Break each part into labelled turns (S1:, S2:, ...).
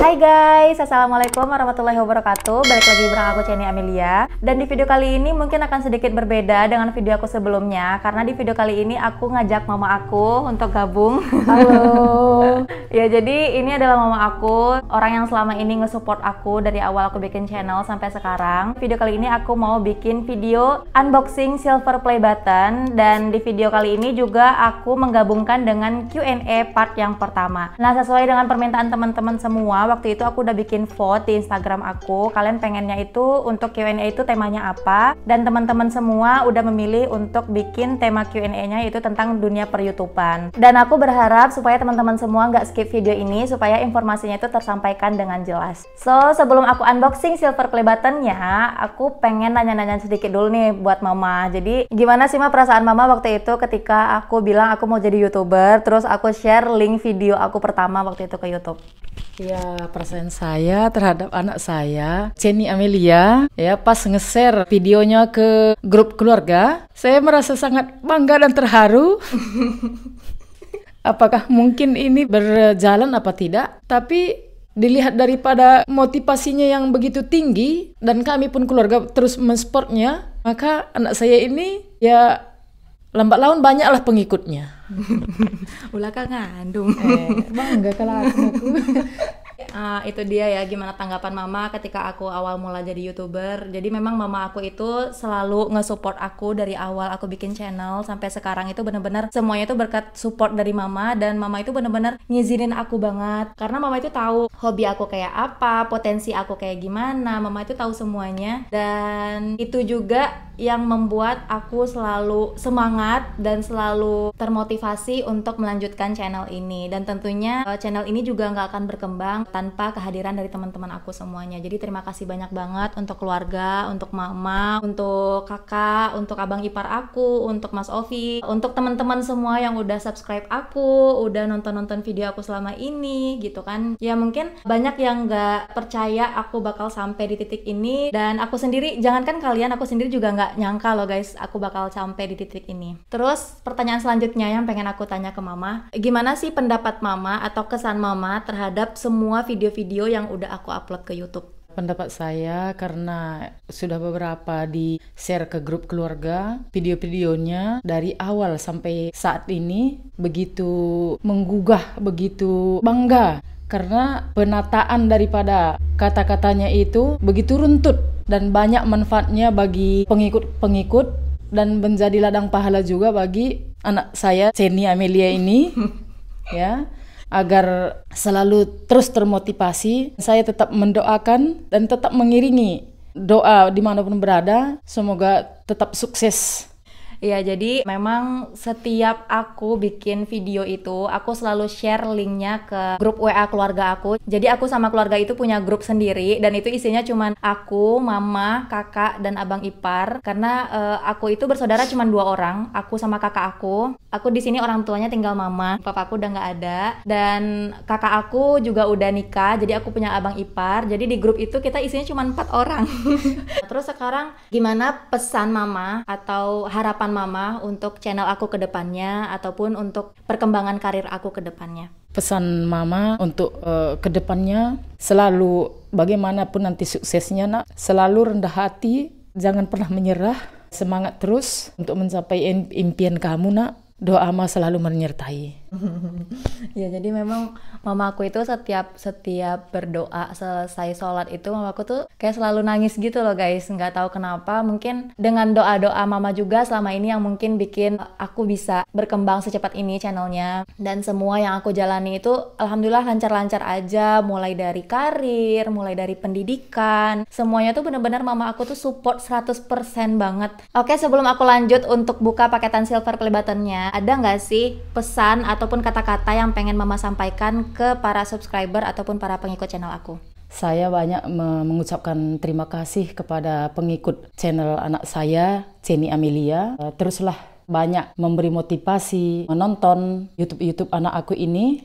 S1: Hai guys, Assalamualaikum warahmatullahi wabarakatuh. Balik lagi bareng aku Chenny Amelia. Dan di video kali ini mungkin akan sedikit berbeda dengan video aku sebelumnya, karena di video kali ini aku ngajak mama aku untuk gabung.
S2: Halo.
S1: Ya, jadi ini adalah mama aku, orang yang selama ini nge-support aku dari awal aku bikin channel sampai sekarang. Video kali ini aku mau bikin video unboxing silver play button, dan di video kali ini juga aku menggabungkan dengan Q&A part yang pertama. Nah, sesuai dengan permintaan teman-teman semua, waktu itu aku udah bikin vote di Instagram aku, kalian pengennya itu untuk Q&A itu temanya apa, dan teman-teman semua udah memilih untuk bikin tema Q&A-nya itu tentang dunia per-YouTubean. Dan aku berharap supaya teman-teman semua nggak skip video ini, supaya informasinya itu tersampaikan dengan jelas. So, sebelum aku unboxing silver play button-nya, aku pengen nanya-nanya sedikit dulu nih buat mama. Jadi, gimana sih perasaan mama waktu itu ketika aku bilang aku mau jadi YouTuber, terus aku share link video aku pertama waktu itu ke YouTube?
S2: Ya, perasaan saya terhadap anak saya, Chenny Amelia, ya pas nge-share videonya ke grup keluarga, saya merasa sangat bangga dan terharu. Apakah mungkin ini berjalan apa tidak? Tapi dilihat daripada motivasinya yang begitu tinggi dan kami pun keluarga terus mensupport-nya, maka anak saya ini ya lambat laun banyaklah pengikutnya.
S1: Ulah ngandung.
S2: Bangga kalau aku.
S1: Itu dia ya, gimana tanggapan mama ketika aku awal mula jadi YouTuber. Jadi memang mama aku itu selalu nge-support aku dari awal aku bikin channel sampai sekarang. Itu bener-bener semuanya itu berkat support dari mama, dan mama itu bener-bener ngizinin aku banget, karena mama itu tahu hobi aku kayak apa, potensi aku kayak gimana. Mama itu tahu semuanya, dan itu juga yang membuat aku selalu semangat dan selalu termotivasi untuk melanjutkan channel ini. Dan tentunya channel ini juga nggak akan berkembang tanpa kehadiran dari teman-teman aku semuanya. Jadi terima kasih banyak banget untuk keluarga, untuk mama, untuk kakak, untuk abang ipar aku, untuk Mas Ovi, untuk teman-teman semua yang udah subscribe aku, udah nonton-nonton video aku selama ini gitu kan. Ya mungkin banyak yang nggak percaya aku bakal sampai di titik ini, dan aku sendiri, jangankan kalian, aku sendiri juga nggak nyangka loh guys aku bakal sampai di titik ini. Terus pertanyaan selanjutnya yang pengen aku tanya ke mama, gimana sih pendapat mama atau kesan mama terhadap semua video-video yang udah aku upload ke YouTube?
S2: Pendapat saya, karena sudah beberapa di-share ke grup keluarga, video-videonya dari awal sampai saat ini begitu menggugah, begitu bangga. Karena penataan daripada kata-katanya itu begitu runtut dan banyak manfaatnya bagi pengikut-pengikut, dan menjadi ladang pahala juga bagi anak saya, Chenny Amelia ini, ya, agar selalu terus termotivasi. Saya tetap mendoakan dan tetap mengiringi doa dimanapun berada, semoga tetap sukses.
S1: Ya, jadi memang setiap aku bikin video itu, aku selalu share linknya ke grup WA keluarga aku. Jadi aku sama keluarga itu punya grup sendiri, dan itu isinya cuman aku, mama, kakak, dan abang ipar. Karena aku itu bersaudara cuman 2 orang, aku sama kakak aku. Aku di sini orang tuanya tinggal mama, papa aku udah nggak ada, dan kakak aku juga udah nikah. Jadi aku punya abang ipar. Jadi di grup itu kita isinya cuma 4 orang. Terus sekarang gimana pesan mama atau harapan mama untuk channel aku ke depannya, ataupun untuk perkembangan karir aku ke depannya?
S2: Pesan mama untuk ke depannya, selalu bagaimanapun nanti suksesnya nak, selalu rendah hati, jangan pernah menyerah, semangat terus untuk mencapai impian kamu nak. Doa mah selalu menyertai.
S1: Ya, jadi memang mama aku itu setiap berdoa selesai sholat itu, mama aku tuh kayak selalu nangis gitu loh guys. Nggak tahu kenapa, mungkin dengan doa-doa mama juga selama ini yang mungkin bikin aku bisa berkembang secepat ini channelnya. Dan semua yang aku jalani itu alhamdulillah lancar-lancar aja, mulai dari karir, mulai dari pendidikan, semuanya tuh bener-bener mama aku tuh support 100% banget. Oke, sebelum aku lanjut untuk buka paketan silver play button-nya, ada nggak sih pesan ataupun kata-kata yang pengen mama sampaikan ke para subscriber ataupun para pengikut channel aku?
S2: Saya banyak mengucapkan terima kasih kepada pengikut channel anak saya, Chenny Amelia. Teruslah banyak memberi motivasi, menonton YouTube anak aku ini,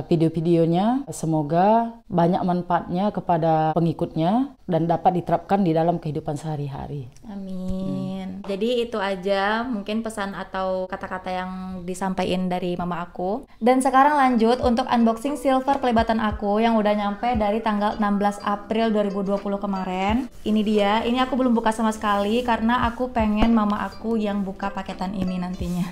S2: video-videonya. Semoga banyak manfaatnya kepada pengikutnya dan dapat diterapkan di dalam kehidupan sehari-hari.
S1: Amin. Jadi itu aja mungkin pesan atau kata-kata yang disampaikan dari mama aku. Dan sekarang lanjut untuk unboxing silver play button aku yang udah nyampe dari tanggal 16 April 2020 kemarin. Ini dia, ini aku belum buka sama sekali karena aku pengen mama aku yang buka paketan ini nantinya.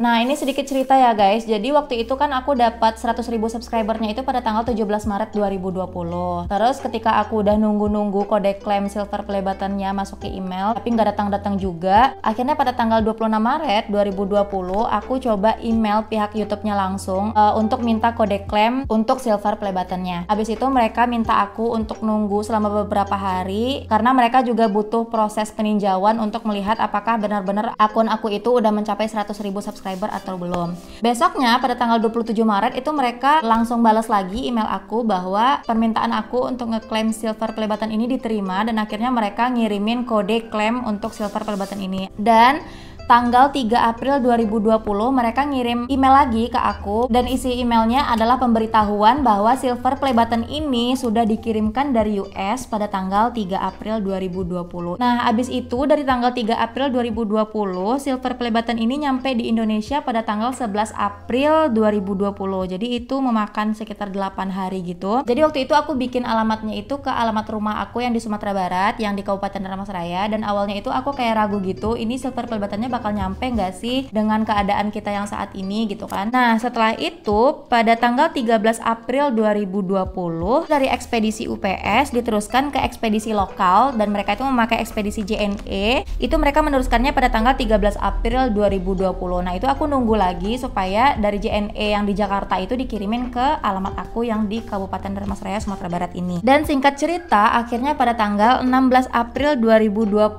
S1: Nah, ini sedikit cerita ya guys. Jadi waktu itu kan aku dapat 100.000 subscribernya itu pada tanggal 17 Maret 2020. Terus ketika aku udah nunggu-nunggu kode klaim silver play buttonnya masuk ke email, tapi nggak datang-datang juga. Akhirnya pada tanggal 26 Maret 2020 aku coba email pihak YouTube-nya langsung untuk minta kode klaim untuk silver play buttonnya. Habis itu mereka minta aku untuk nunggu selama beberapa hari karena mereka juga butuh proses peninjauan untuk melihat apakah benar-benar akun aku itu udah mencapai 100.000 subscriber atau belum. Besoknya pada tanggal 27 Maret itu mereka langsung balas lagi email aku bahwa permintaan aku untuk ngeklaim silver play button ini diterima dan akhirnya mereka ngirimin kode klaim untuk silver play button ini. Dan tanggal 3 April 2020 mereka ngirim email lagi ke aku dan isi emailnya adalah pemberitahuan bahwa silver play button ini sudah dikirimkan dari US pada tanggal 3 April 2020. Nah, abis itu dari tanggal 3 April 2020 silver play button ini nyampe di Indonesia pada tanggal 11 April 2020. Jadi itu memakan sekitar 8 hari gitu. Jadi waktu itu aku bikin alamatnya itu ke alamat rumah aku yang di Sumatera Barat, yang di Kabupaten Dharmasraya, dan awalnya itu aku kayak ragu gitu, ini silver play buttonnya bakal nyampe nggak sih dengan keadaan kita yang saat ini gitu kan. Nah, setelah itu pada tanggal 13 April 2020 dari ekspedisi UPS diteruskan ke ekspedisi lokal dan mereka itu memakai ekspedisi JNE. Itu mereka meneruskannya pada tanggal 13 April 2020. Nah, itu aku nunggu lagi supaya dari JNE yang di Jakarta itu dikirimin ke alamat aku yang di Kabupaten Dharmasraya Sumatera Barat ini. Dan singkat cerita, akhirnya pada tanggal 16 April 2020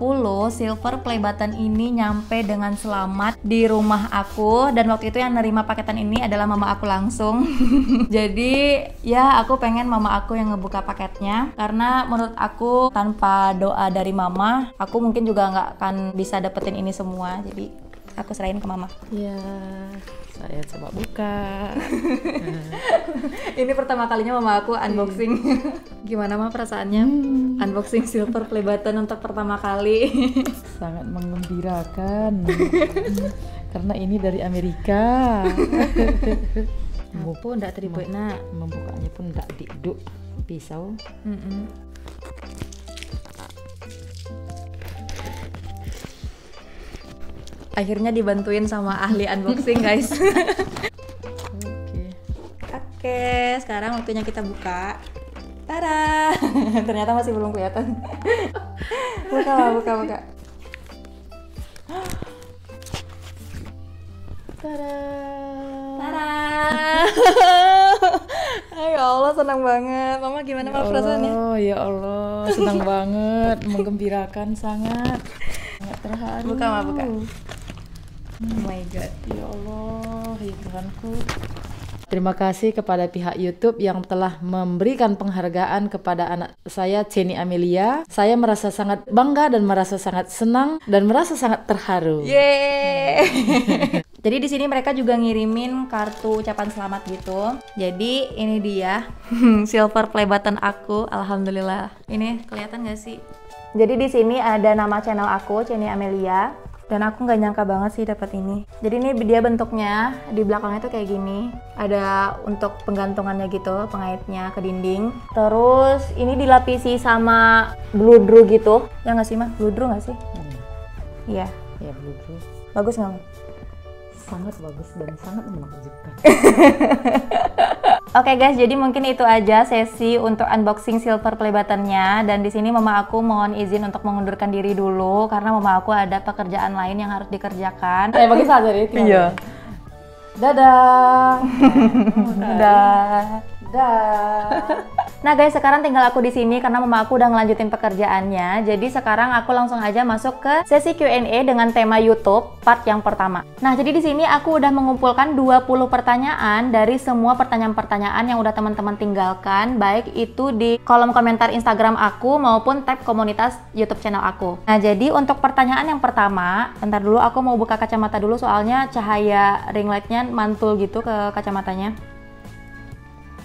S1: silver play button ini nyampe dengan selamat di rumah aku, dan waktu itu yang nerima paketan ini adalah mama aku langsung. Jadi ya aku pengen mama aku yang ngebuka paketnya karena menurut aku tanpa doa dari mama aku mungkin juga nggak akan bisa dapetin ini semua. Jadi aku serahin ke mama.
S2: Ya, saya coba buka.
S1: Ini pertama kalinya mama aku unboxing. Gimana mah perasaannya unboxing silver play button untuk pertama kali?
S2: Sangat menggembirakan. Karena ini dari Amerika.
S1: Apa ndak teribuk nak?
S2: Membukanya pun ndak diduk pisau.
S1: Akhirnya dibantuin sama ahli unboxing guys. Oke, sekarang waktunya kita buka. Tada! Ternyata masih belum kelihatan. Buka.
S2: Tada!
S1: Ya Allah, senang banget. Mama gimana mah perasaannya?
S2: Oh ya Allah, senang banget, menggembirakan sangat terharu.
S1: Buka. Oh my god.
S2: Ya Allah, ya Tuhanku. Terima kasih kepada pihak YouTube yang telah memberikan penghargaan kepada anak saya, Jenny Amelia. Saya merasa sangat bangga dan merasa sangat senang dan merasa sangat terharu.
S1: Yeay. Jadi di sini mereka juga ngirimin kartu ucapan selamat gitu. Jadi ini dia silver play button aku, alhamdulillah. Ini kelihatan gak sih? Jadi di sini ada nama channel aku, Jenny Amelia. Dan aku nggak nyangka banget sih dapat ini. Jadi ini dia bentuknya, di belakangnya tuh kayak gini. Ada untuk penggantungannya gitu, pengaitnya ke dinding. Terus ini dilapisi sama bludru gitu. Ya nggak sih mah? Bludru nggak sih? Iya.
S2: Ya bludru.
S1: Bagus nggak?
S2: Sangat bagus dan sangat menakjubkan.
S1: Oke guys, jadi mungkin itu aja sesi untuk unboxing silver play buttonnya. Dan di sini mama aku mohon izin untuk mengundurkan diri dulu karena mama aku ada pekerjaan lain yang harus dikerjakan.
S2: Bagus aja deh.
S1: Iya. Dadah. Dadah. Nah guys, sekarang tinggal aku di sini karena mama aku udah ngelanjutin pekerjaannya. Jadi sekarang aku langsung aja masuk ke sesi Q&A dengan tema YouTube part yang pertama. Nah, jadi di sini aku udah mengumpulkan 20 pertanyaan dari semua pertanyaan-pertanyaan yang udah teman-teman tinggalkan, baik itu di kolom komentar Instagram aku maupun tab komunitas YouTube channel aku. Nah, jadi untuk pertanyaan yang pertama, bentar dulu aku mau buka kacamata dulu soalnya cahaya ring light-nya mantul gitu ke kacamatanya.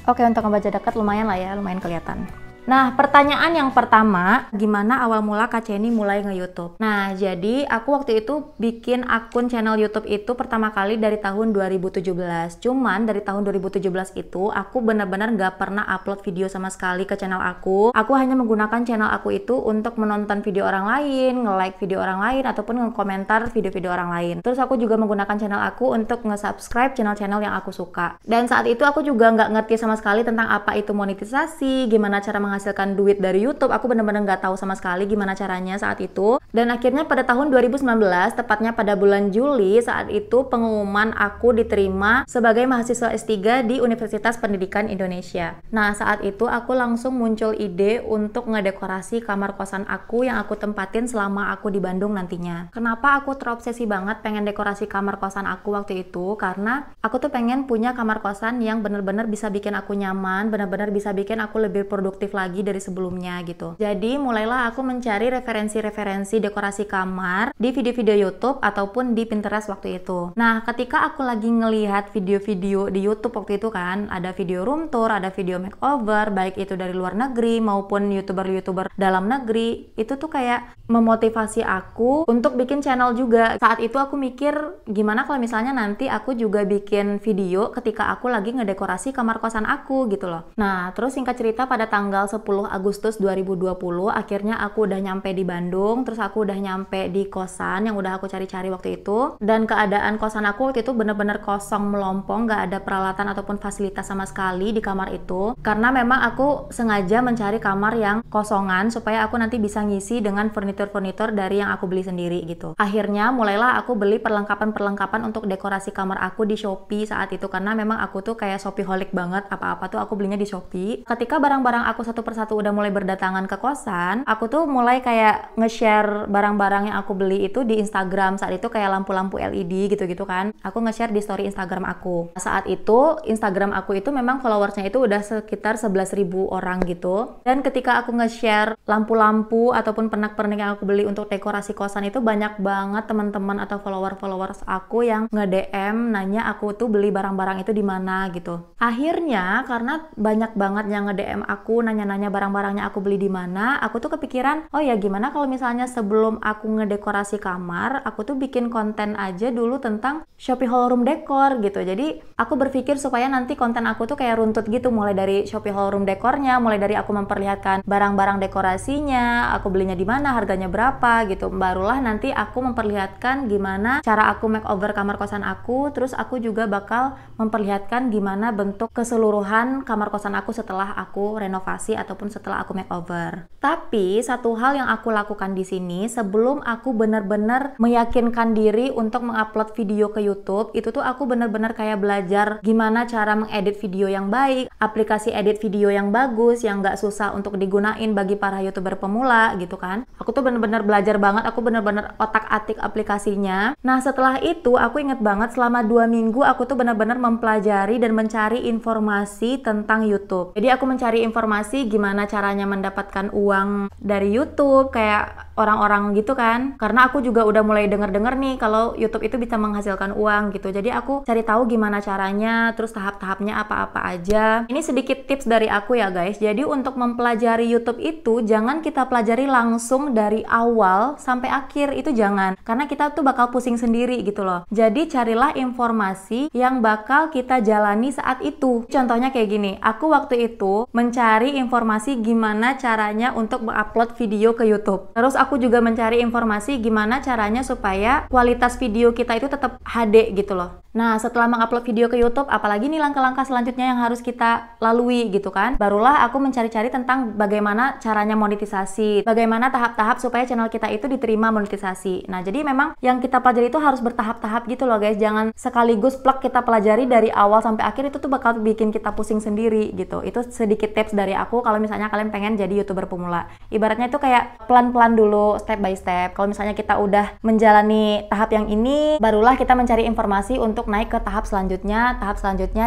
S1: Oke, untuk ngebaca dekat lumayan lah ya, lumayan kelihatan. Nah, pertanyaan yang pertama, gimana awal mula Kak Ceni mulai nge-YouTube? Nah, jadi aku waktu itu bikin akun channel YouTube itu pertama kali dari tahun 2017. Cuman dari tahun 2017 itu aku benar-benar nggak pernah upload video sama sekali ke channel aku. Aku hanya menggunakan channel aku itu untuk menonton video orang lain, nge-like video orang lain, ataupun nge-komentar video-video orang lain. Terus aku juga menggunakan channel aku untuk nge-subscribe channel-channel yang aku suka. Dan saat itu aku juga nggak ngerti sama sekali tentang apa itu monetisasi, gimana cara menghasilkan duit dari YouTube. Aku benar-benar nggak tahu sama sekali gimana caranya saat itu. Dan akhirnya pada tahun 2019, tepatnya pada bulan Juli, saat itu pengumuman aku diterima sebagai mahasiswa S3 di Universitas Pendidikan Indonesia. Nah, saat itu aku langsung muncul ide untuk ngedekorasi kamar kosan aku yang aku tempatin selama aku di Bandung nantinya. Kenapa aku terobsesi banget pengen dekorasi kamar kosan aku waktu itu? Karena aku tuh pengen punya kamar kosan yang benar-benar bisa bikin aku nyaman, benar-benar bisa bikin aku lebih produktif lagi dari sebelumnya gitu. Jadi mulailah aku mencari referensi-referensi dekorasi kamar di video-video YouTube ataupun di Pinterest waktu itu. Nah, ketika aku lagi ngelihat video-video di YouTube waktu itu kan, ada video room tour, ada video makeover, baik itu dari luar negeri maupun YouTuber-YouTuber dalam negeri, itu tuh kayak memotivasi aku untuk bikin channel juga. Saat itu aku mikir, gimana kalau misalnya nanti aku juga bikin video ketika aku lagi ngedekorasi kamar kosan aku gitu loh. Nah, terus singkat cerita pada tanggal 10 Agustus 2020 akhirnya aku udah nyampe di Bandung, terus aku udah nyampe di kosan yang udah aku cari-cari waktu itu. Dan keadaan kosan aku waktu itu bener-bener kosong melompong, gak ada peralatan ataupun fasilitas sama sekali di kamar itu. Karena memang aku sengaja mencari kamar yang kosongan supaya aku nanti bisa ngisi dengan furnitur-furnitur dari yang aku beli sendiri gitu. Akhirnya mulailah aku beli perlengkapan-perlengkapan untuk dekorasi kamar aku di Shopee saat itu, karena memang aku tuh kayak Shopee-holic banget, apa-apa tuh aku belinya di Shopee. Ketika barang-barang aku satu persatu udah mulai berdatangan ke kosan, aku tuh mulai kayak nge-share barang-barang yang aku beli itu di Instagram. Saat itu kayak lampu-lampu LED gitu-gitu kan. Aku nge-share di story Instagram aku. Saat itu Instagram aku itu memang followersnya itu udah sekitar 11.000 orang gitu. Dan ketika aku nge-share lampu-lampu ataupun pernak-pernik yang aku beli untuk dekorasi kosan itu, banyak banget teman-teman atau followers aku yang nge-DM nanya aku tuh beli barang-barang itu di mana gitu. Akhirnya karena banyak banget yang nge-DM aku nanya-nanya barang-barangnya aku beli di mana, aku tuh kepikiran, oh ya gimana kalau misalnya sebelum aku ngedekorasi kamar, aku tuh bikin konten aja dulu tentang Shopee Hall Room Decor gitu. Jadi aku berpikir supaya nanti konten aku tuh kayak runtut gitu, mulai dari Shopee Hall Room Decornya, mulai dari aku memperlihatkan barang-barang dekorasinya, aku belinya di mana, harganya berapa gitu. Barulah nanti aku memperlihatkan gimana cara aku makeover kamar kosan aku, terus aku juga bakal memperlihatkan gimana bentuk keseluruhan kamar kosan aku setelah aku renovasi ataupun setelah aku makeover. Tapi satu hal yang aku lakukan di sini sebelum aku benar-benar meyakinkan diri untuk mengupload video ke YouTube, itu tuh aku benar-benar kayak belajar gimana cara mengedit video yang baik, aplikasi edit video yang bagus, yang nggak susah untuk digunain bagi para YouTuber pemula gitu kan. Aku tuh benar-benar belajar banget, aku benar-benar otak-atik aplikasinya. Nah, setelah itu aku inget banget selama 2 minggu aku tuh benar-benar mempelajari dan mencari informasi tentang YouTube. Jadi aku mencari informasi gimana caranya mendapatkan uang dari YouTube kayak orang-orang gitu kan. Karena aku juga udah mulai denger-denger nih kalau YouTube itu bisa menghasilkan uang gitu. Jadi aku cari tahu gimana caranya, terus tahap-tahapnya apa-apa aja. Ini sedikit tips dari aku ya guys. Jadi untuk mempelajari YouTube itu jangan kita pelajari langsung dari awal sampai akhir, itu jangan. Karena kita tuh bakal pusing sendiri gitu loh. Jadi carilah informasi yang bakal kita jalani saat itu. Contohnya kayak gini, aku waktu itu mencari informasi gimana caranya untuk mengupload video ke YouTube. Terus aku juga mencari informasi gimana caranya supaya kualitas video kita itu tetap HD gitu loh. Nah, setelah mengupload video ke YouTube, apalagi nih langkah-langkah selanjutnya yang harus kita lalui gitu kan. Barulah aku mencari-cari tentang bagaimana caranya monetisasi, bagaimana tahap-tahap supaya channel kita itu diterima monetisasi. Nah, jadi memang yang kita pelajari itu harus bertahap-tahap gitu loh guys. Jangan sekaligus plek kita pelajari dari awal sampai akhir, itu tuh bakal bikin kita pusing sendiri gitu. Itu sedikit tips dari aku kalau misalnya kalian pengen jadi YouTuber pemula. Ibaratnya itu kayak pelan-pelan dulu, step by step. Kalau misalnya kita udah menjalani tahap yang ini, barulah kita mencari informasi untuk naik ke tahap selanjutnya,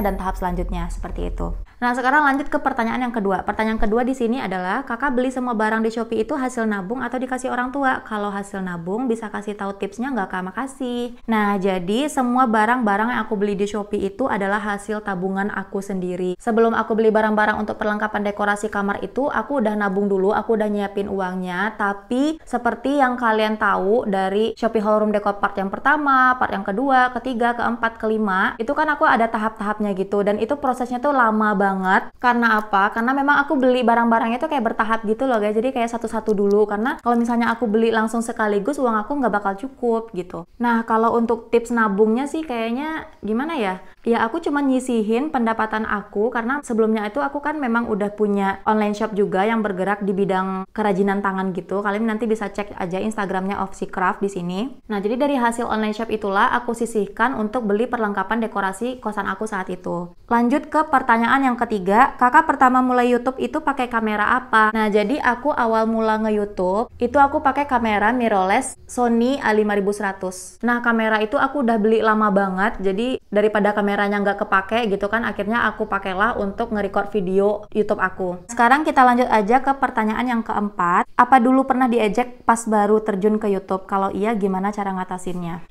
S1: dan tahap selanjutnya, seperti itu. Nah, sekarang lanjut ke pertanyaan yang kedua. Pertanyaan kedua di sini adalah, kakak beli semua barang di Shopee itu hasil nabung atau dikasih orang tua? Kalau hasil nabung, bisa kasih tahu tipsnya nggak kak? Makasih. Nah, jadi semua barang-barang yang aku beli di Shopee itu adalah hasil tabungan aku sendiri. Sebelum aku beli barang-barang untuk perlengkapan dekorasi kamar itu, aku udah nabung dulu, aku udah nyiapin uangnya. Tapi seperti yang kalian tahu dari Shopee Haul Room Decor part yang pertama, part yang kedua, ketiga, keempat, kelima, itu kan aku ada tahap-tahapnya gitu, dan itu prosesnya tuh lama banget. Karena apa? Karena memang aku beli barang-barangnya tuh kayak bertahap gitu loh guys, jadi kayak satu-satu dulu, karena kalau misalnya aku beli langsung sekaligus, uang aku nggak bakal cukup gitu. Nah, kalau untuk tips nabungnya sih kayaknya gimana ya? Ya aku cuma nyisihin pendapatan aku, karena sebelumnya itu aku kan memang udah punya online shop juga yang bergerak di bidang kerajinan tangan gitu. Kalian nanti bisa cek aja Instagramnya Offsicraft di sini. Nah, jadi dari hasil online shop itulah aku sisihkan untuk beli perlengkapan dekorasi kosan aku saat itu. Lanjut ke pertanyaan yang ketiga, kakak pertama mulai YouTube itu pakai kamera apa? Nah, jadi aku awal mula nge-YouTube itu aku pakai kamera mirrorless Sony A5100. Nah, kamera itu aku udah beli lama banget, jadi daripada kameranya nggak kepake gitu kan, akhirnya aku pakailah untuk nge-record video YouTube aku. Sekarang kita lanjut aja ke pertanyaan yang keempat. Apa dulu pernah diejek pas baru terjun ke YouTube? Kalau iya, gimana cara ngatasinnya?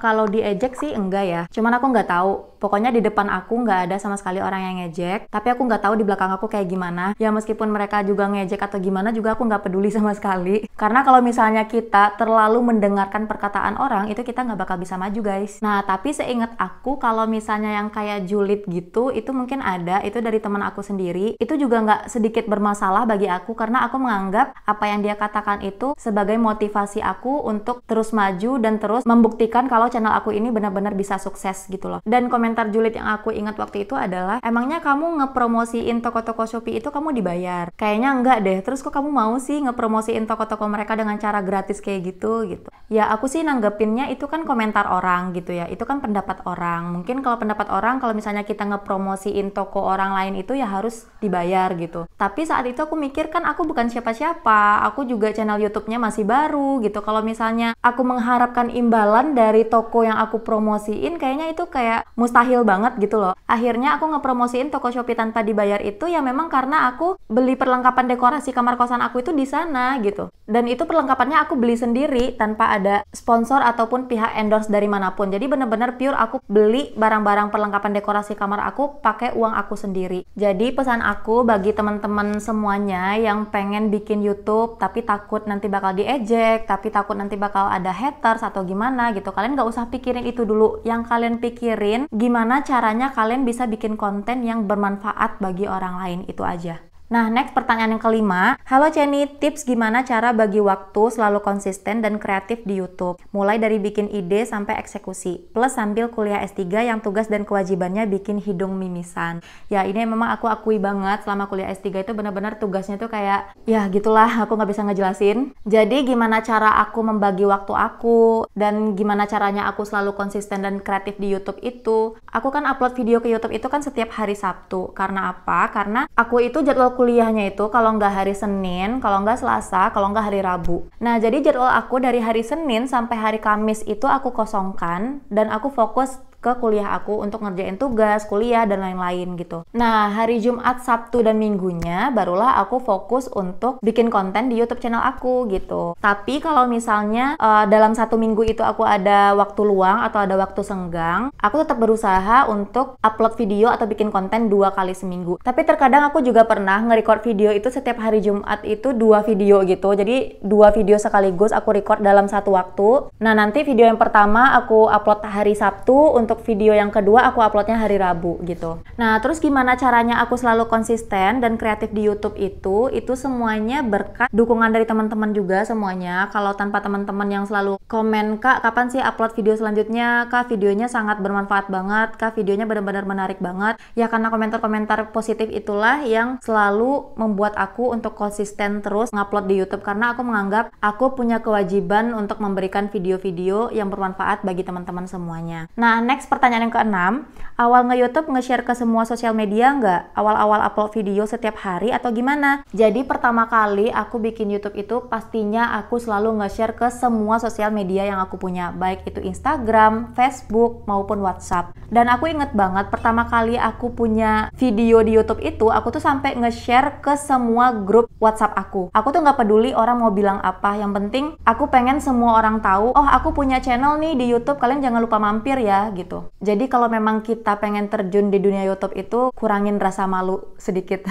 S1: Kalau diejek sih enggak ya, cuman aku nggak tahu. Pokoknya di depan aku nggak ada sama sekali orang yang ngejek, tapi aku nggak tahu di belakang aku kayak gimana. Ya meskipun mereka juga ngejek atau gimana juga aku nggak peduli sama sekali. Karena kalau misalnya kita terlalu mendengarkan perkataan orang, itu kita nggak bakal bisa maju guys. Nah, tapi seingat aku kalau misalnya yang kayak julid gitu, itu mungkin ada, itu dari teman aku sendiri. Itu juga nggak sedikit bermasalah bagi aku, karena aku menganggap apa yang dia katakan itu sebagai motivasi aku untuk terus maju dan terus membuktikan kalau channel aku ini benar-benar bisa sukses gitu loh. Dan komentar julid yang aku ingat waktu itu adalah, emangnya kamu ngepromosiin toko-toko Shopee itu kamu dibayar? Kayaknya enggak deh, terus kok kamu mau sih ngepromosiin toko-toko mereka dengan cara gratis kayak gitu gitu. Ya aku sih nanggepinnya itu kan komentar orang gitu ya, itu kan pendapat orang. Mungkin kalau pendapat orang, kalau misalnya kita ngepromosiin toko orang lain itu ya harus dibayar gitu. Tapi saat itu aku mikir kan aku bukan siapa-siapa, aku juga channel YouTube-nya masih baru gitu. Kalau misalnya aku mengharapkan imbalan dari toko yang aku promosiin, kayaknya itu kayak mustahil banget gitu loh. Akhirnya aku ngepromosiin toko Shopee tanpa dibayar itu ya memang karena aku beli perlengkapan dekorasi kamar kosan aku itu di sana gitu. Dan itu perlengkapannya aku beli sendiri tanpa ada sponsor ataupun pihak endorse dari manapun. Jadi bener-bener pure aku beli barang-barang perlengkapan dekorasi kamar aku pakai uang aku sendiri. Jadi pesan aku bagi teman-teman semuanya yang pengen bikin YouTube tapi takut nanti bakal diejek, tapi takut nanti bakal ada haters atau gimana gitu, kalian gak usah pikirin itu dulu. Yang kalian pikirin gimana caranya kalian bisa bikin konten yang bermanfaat bagi orang lain, itu aja. Nah, next pertanyaan yang kelima. Halo Ceni, tips gimana cara bagi waktu selalu konsisten dan kreatif di YouTube? Mulai dari bikin ide sampai eksekusi. Plus sambil kuliah S3 yang tugas dan kewajibannya bikin hidung mimisan. Ya, ini memang aku akui banget selama kuliah S3 itu benar-benar tugasnya tuh kayak, ya gitulah, aku nggak bisa ngejelasin. Jadi, gimana cara aku membagi waktu aku, dan gimana caranya aku selalu konsisten dan kreatif di YouTube itu? Aku kan upload video ke YouTube itu kan setiap hari Sabtu. Karena apa? Karena aku itu jadwal kuliahnya itu kalau nggak hari Senin, kalau nggak Selasa, kalau nggak hari Rabu. Nah, jadi jadwal aku dari hari Senin sampai hari Kamis itu aku kosongkan dan aku fokus ke kuliah aku untuk ngerjain tugas, kuliah, dan lain-lain gitu. Nah, hari Jumat, Sabtu, dan Minggunya barulah aku fokus untuk bikin konten di YouTube channel aku gitu. Tapi kalau misalnya dalam satu minggu itu aku ada waktu luang atau ada waktu senggang, aku tetap berusaha untuk upload video atau bikin konten 2 kali seminggu. Tapi terkadang aku juga pernah nge-record video itu setiap hari Jumat itu 2 video gitu. Jadi 2 video sekaligus aku record dalam satu waktu. Nah, nanti video yang pertama aku upload hari Sabtu, untuk video yang kedua aku uploadnya hari Rabu gitu. Nah, terus gimana caranya aku selalu konsisten dan kreatif di YouTube itu semuanya berkat dukungan dari teman-teman juga semuanya. Kalau tanpa teman-teman yang selalu komen, "Kak, kapan sih upload video selanjutnya? Kak, videonya sangat bermanfaat banget. Kak, videonya benar-benar menarik banget." Ya karena komentar-komentar positif itulah yang selalu membuat aku untuk konsisten terus ngupload di YouTube, karena aku menganggap aku punya kewajiban untuk memberikan video-video yang bermanfaat bagi teman-teman semuanya. Nah, next next pertanyaan yang keenam, awal nge-YouTube nge-share ke semua sosial media nggak? Awal-awal upload video setiap hari atau gimana? Jadi pertama kali aku bikin YouTube itu pastinya aku selalu nge-share ke semua sosial media yang aku punya, baik itu Instagram, Facebook, maupun WhatsApp. Dan aku inget banget pertama kali aku punya video di YouTube itu, aku tuh sampai nge-share ke semua grup WhatsApp aku. Aku tuh nggak peduli orang mau bilang apa, yang penting aku pengen semua orang tahu, oh aku punya channel nih di YouTube, kalian jangan lupa mampir ya, gitu. Jadi kalau memang kita pengen terjun di dunia YouTube itu, kurangin rasa malu sedikit.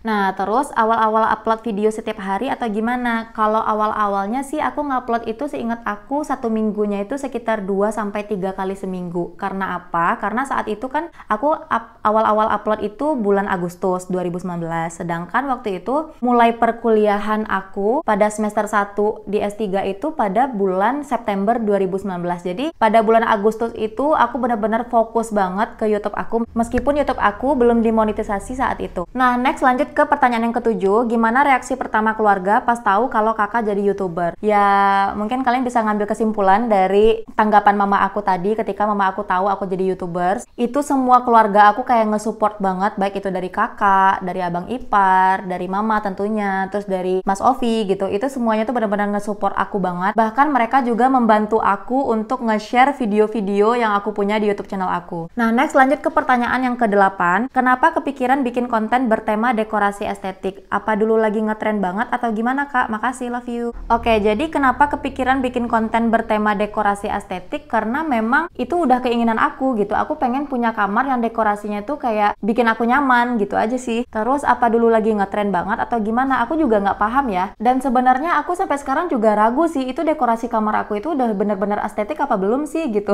S1: Nah, terus awal-awal upload video setiap hari atau gimana? Kalau awal-awalnya sih aku ngupload itu seingat aku satu minggunya itu sekitar 2-3 kali seminggu. Karena apa? Karena saat itu kan aku awal-awal upload itu bulan Agustus 2019. Sedangkan waktu itu mulai perkuliahan aku pada semester 1 di S3 itu pada bulan September 2019. Jadi pada bulan Agustus itu aku benar-benar fokus banget ke YouTube aku, meskipun YouTube aku belum dimonetisasi saat itu. Nah, next lanjut ke pertanyaan yang ketujuh, gimana reaksi pertama keluarga pas tahu kalau kakak jadi YouTuber? Ya, mungkin kalian bisa ngambil kesimpulan dari tanggapan mama aku tadi ketika mama aku tahu aku jadi YouTuber. Itu semua keluarga aku kayak nge-support banget, baik itu dari kakak, dari abang ipar, dari mama tentunya, terus dari Mas Ovi gitu. Itu semuanya tuh benar-benar nge-support aku banget. Bahkan mereka juga membantu aku untuk nge-share video-video yang aku punya di YouTube channel aku. Nah, next lanjut ke pertanyaan yang ke-8. Kenapa kepikiran bikin konten bertema dekorasi estetik? Apa dulu lagi ngetren banget atau gimana, Kak? Makasih, love you. Oke, jadi kenapa kepikiran bikin konten bertema dekorasi estetik? Karena memang itu udah keinginan aku gitu. Aku pengen punya kamar yang dekorasinya tuh kayak bikin aku nyaman gitu aja sih. Terus apa dulu lagi ngetren banget atau gimana? Aku juga nggak paham ya. Dan sebenarnya aku sampai sekarang juga ragu sih, itu dekorasi kamar aku itu udah bener-bener estetik apa belum sih gitu.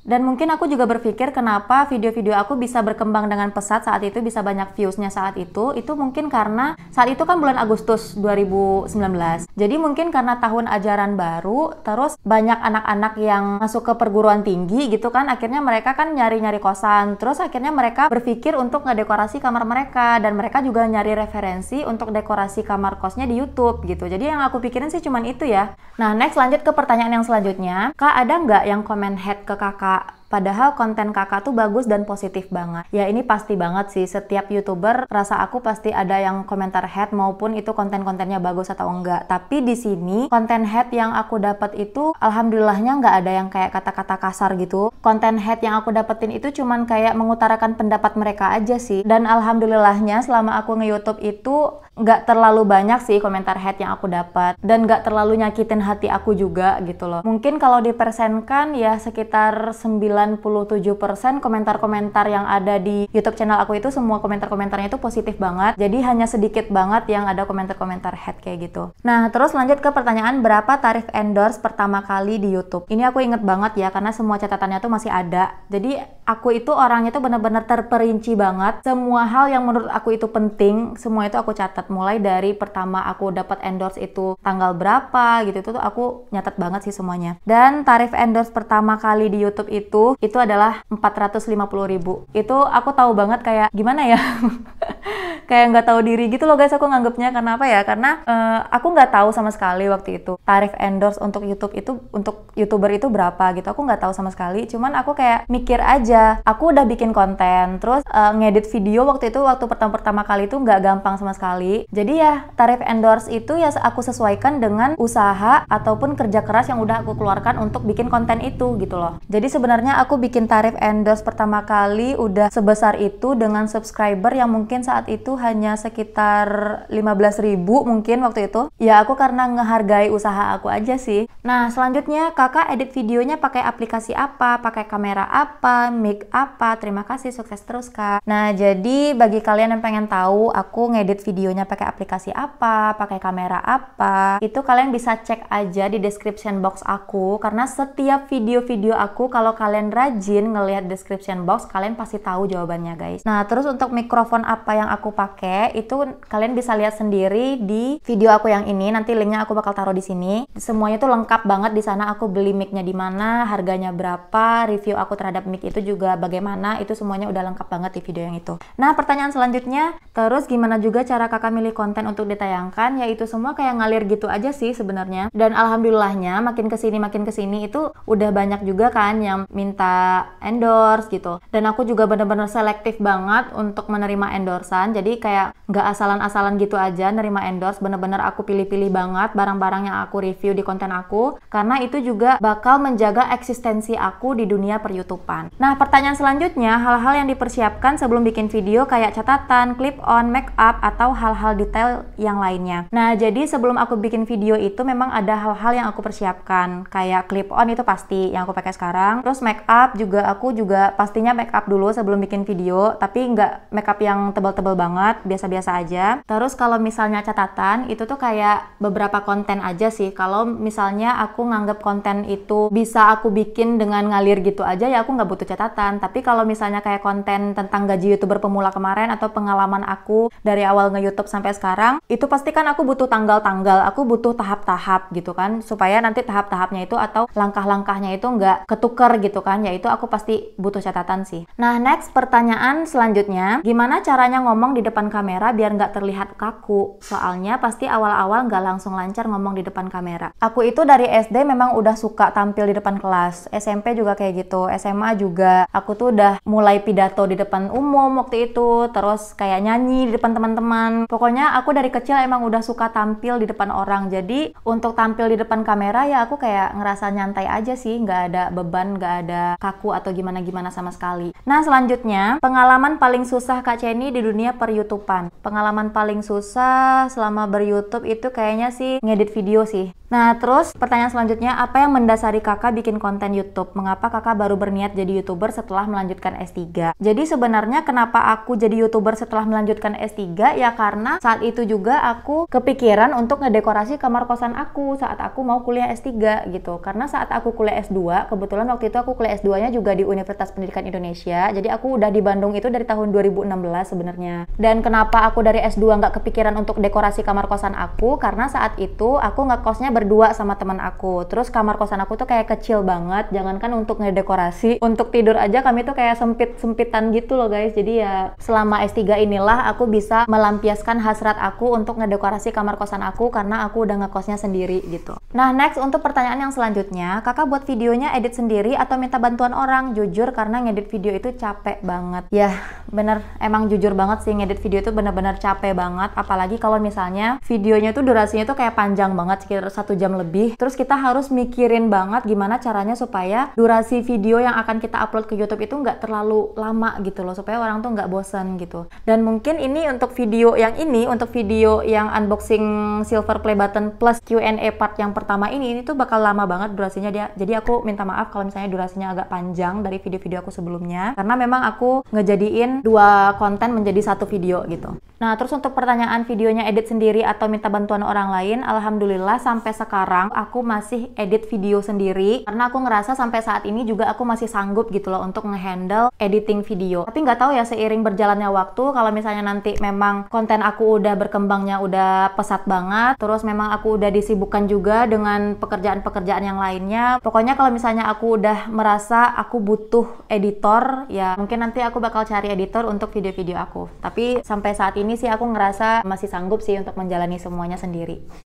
S1: Dan mungkin aku juga berpikir kenapa video-video aku bisa berkembang dengan pesat saat itu, bisa banyak viewsnya saat itu mungkin karena saat itu kan bulan Agustus 2019. Jadi mungkin karena tahun ajaran baru, terus banyak anak-anak yang masuk ke perguruan tinggi gitu kan, akhirnya mereka kan nyari-nyari kosan, terus akhirnya mereka berpikir untuk ngedekorasi kamar mereka, dan mereka juga nyari referensi untuk dekorasi kamar kosnya di YouTube gitu. Jadi yang aku pikirin sih cuman itu ya. Nah, next lanjut ke pertanyaan yang selanjutnya. Kak, ada nggak yang komen hate ke kakak? Padahal konten kakak tuh bagus dan positif banget. Ya, ini pasti banget sih. Setiap YouTuber rasa aku pasti ada yang komentar hate, maupun itu konten-kontennya bagus atau enggak. Tapi di sini konten hate yang aku dapat itu alhamdulillahnya nggak ada yang kayak kata-kata kasar gitu. Konten hate yang aku dapetin itu cuman kayak mengutarakan pendapat mereka aja sih. Dan alhamdulillahnya selama aku nge-YouTube itu nggak terlalu banyak sih komentar hate yang aku dapat, dan nggak terlalu nyakitin hati aku juga gitu loh. Mungkin kalau dipersenkan ya sekitar 97% komentar-komentar yang ada di YouTube channel aku itu semua komentar-komentarnya itu positif banget. Jadi hanya sedikit banget yang ada komentar-komentar hate kayak gitu. Nah, terus lanjut ke pertanyaan, berapa tarif endorse pertama kali di YouTube? Ini aku inget banget ya, karena semua catatannya tuh masih ada. Jadi aku itu orangnya tuh benar-benar terperinci banget. Semua hal yang menurut aku itu penting, semua itu aku catat. Mulai dari pertama aku dapat endorse itu tanggal berapa gitu, tuh aku nyatet banget sih semuanya. Dan tarif endorse pertama kali di YouTube itu adalah 450.000. Itu aku tahu banget kayak gimana ya? Kayak nggak tahu diri gitu loh guys, aku nganggepnya. Karena apa ya? Karena aku nggak tahu sama sekali waktu itu tarif endorse untuk YouTube itu, untuk YouTuber itu berapa gitu. Aku nggak tahu sama sekali. Cuman aku kayak mikir aja, aku udah bikin konten, terus ngedit video waktu pertama kali itu nggak gampang sama sekali. Jadi ya tarif endorse itu ya aku sesuaikan dengan usaha ataupun kerja keras yang udah aku keluarkan untuk bikin konten itu gitu loh. Jadi sebenarnya aku bikin tarif endorse pertama kali udah sebesar itu dengan subscriber yang mungkin saat itu hanya sekitar 15.000 mungkin waktu itu. Ya aku karena ngehargai usaha aku aja sih. Nah, selanjutnya kakak edit videonya pakai aplikasi apa? Pakai kamera apa? Mic apa? Terima kasih, sukses terus kak. Nah, jadi bagi kalian yang pengen tahu aku ngedit videonya pakai aplikasi apa, pakai kamera apa, itu kalian bisa cek aja di description box aku, karena setiap video-video aku kalau kalian rajin ngelihat description box, kalian pasti tahu jawabannya guys. Nah, terus untuk mikrofon apa yang aku pakai pakai itu kalian bisa lihat sendiri di video aku yang ini. Nanti linknya aku bakal taruh di sini. Semuanya tuh lengkap banget di sana. Aku beli mic-nya di mana, harganya berapa, review aku terhadap mic itu juga bagaimana. Itu semuanya udah lengkap banget di video yang itu. Nah, pertanyaan selanjutnya, terus gimana juga cara kakak milih konten untuk ditayangkan? Ya itu semua kayak ngalir gitu aja sih sebenarnya. Dan alhamdulillahnya makin kesini itu udah banyak juga kan yang minta endorse gitu. Dan aku juga bener-bener selektif banget untuk menerima endorsean. Jadi kayak nggak asalan-asalan gitu aja nerima endorse. Bener-bener aku pilih-pilih banget barang-barang yang aku review di konten aku. Karena itu juga bakal menjaga eksistensi aku di dunia per-YouTubean. Nah, pertanyaan selanjutnya, hal-hal yang dipersiapkan sebelum bikin video kayak catatan, clip on, make up, atau hal-hal detail yang lainnya. Nah, jadi sebelum aku bikin video itu memang ada hal-hal yang aku persiapkan. Kayak clip on itu pasti yang aku pakai sekarang. Terus make up juga aku juga pastinya make up dulu sebelum bikin video. Tapi nggak make up yang tebal-tebal banget, biasa-biasa aja. Terus kalau misalnya catatan, itu tuh kayak beberapa konten aja sih. Kalau misalnya aku nganggap konten itu bisa aku bikin dengan ngalir gitu aja, ya aku nggak butuh catatan. Tapi kalau misalnya kayak konten tentang gaji YouTuber pemula kemarin atau pengalaman aku dari awal nge-YouTube sampai sekarang, itu pasti kan aku butuh tanggal-tanggal, aku butuh tahap-tahap gitu kan, supaya nanti tahap-tahapnya itu atau langkah-langkahnya itu nggak ketuker gitu kan, yaitu aku pasti butuh catatan sih. Nah, next pertanyaan selanjutnya, gimana caranya ngomong di depan kamera biar nggak terlihat kaku? Soalnya pasti awal-awal nggak langsung lancar ngomong di depan kamera. Aku itu dari SD memang udah suka tampil di depan kelas, SMP juga kayak gitu, SMA juga, aku tuh udah mulai pidato di depan umum waktu itu, terus kayak nyanyi di depan teman-teman. Pokoknya aku dari kecil emang udah suka tampil di depan orang. Jadi untuk tampil di depan kamera ya aku kayak ngerasa nyantai aja sih, nggak ada beban, nggak ada kaku atau gimana-gimana sama sekali. Nah, selanjutnya, pengalaman paling susah Kak Chenny di dunia per-YouTubean. Pengalaman paling susah selama ber-YouTube itu kayaknya sih ngedit video sih. Nah, terus pertanyaan selanjutnya, apa yang mendasari kakak bikin konten YouTube? Mengapa kakak baru berniat jadi YouTuber setelah melanjutkan S3? Jadi sebenarnya kenapa aku jadi YouTuber setelah melanjutkan S3? Ya karena saat itu juga aku kepikiran untuk ngedekorasi kamar kosan aku saat aku mau kuliah S3 gitu. Karena saat aku kuliah S2, kebetulan waktu itu aku kuliah S2-nya juga di Universitas Pendidikan Indonesia. Jadi aku udah di Bandung itu dari tahun 2016 sebenarnya. Dan kenapa aku dari S2 nggak kepikiran untuk dekorasi kamar kosan aku? Karena saat itu aku ngekosnya berdua sama teman aku. Terus kamar kosan aku tuh kayak kecil banget, jangankan untuk ngedekorasi, untuk tidur aja kami tuh kayak sempit-sempitan gitu loh guys. Jadi ya selama S3 inilah aku bisa melampiaskan hasrat aku untuk ngedekorasi kamar kosan aku karena aku udah ngekosnya sendiri gitu. Nah, next untuk pertanyaan yang selanjutnya, kakak buat videonya edit sendiri atau minta bantuan orang? Jujur karena ngedit video itu capek banget. Ya bener, emang jujur banget sih ngedit video itu bener-bener capek banget. Apalagi kalau misalnya videonya tuh durasinya tuh kayak panjang banget, sekitar 1 jam lebih. Terus kita harus mikirin banget gimana caranya supaya durasi video yang akan kita upload ke YouTube itu nggak terlalu lama gitu loh, supaya orang tuh nggak bosan gitu. Dan mungkin ini untuk video yang unboxing silver play button plus Q&A part yang pertama ini tuh bakal lama banget durasinya dia. Jadi aku minta maaf kalau misalnya durasinya agak panjang dari video-video aku sebelumnya, karena memang aku ngejadiin 2 konten menjadi 1 video gitu. Nah, terus untuk pertanyaan videonya edit sendiri atau minta bantuan orang lain, alhamdulillah sampai sekarang aku masih edit video sendiri karena aku ngerasa sampai saat ini juga aku masih sanggup gitu loh untuk ngehandle editing video. Tapi nggak tahu ya, seiring berjalannya waktu, kalau misalnya nanti memang konten aku udah berkembangnya udah pesat banget, terus memang aku udah disibukkan juga dengan pekerjaan-pekerjaan yang lainnya, pokoknya kalau misalnya aku udah merasa aku butuh editor, ya mungkin nanti aku bakal cari editor untuk video-video aku. Tapi sampai saat ini sih aku ngerasa masih sanggup sih untuk menjalani semuanya sendiri.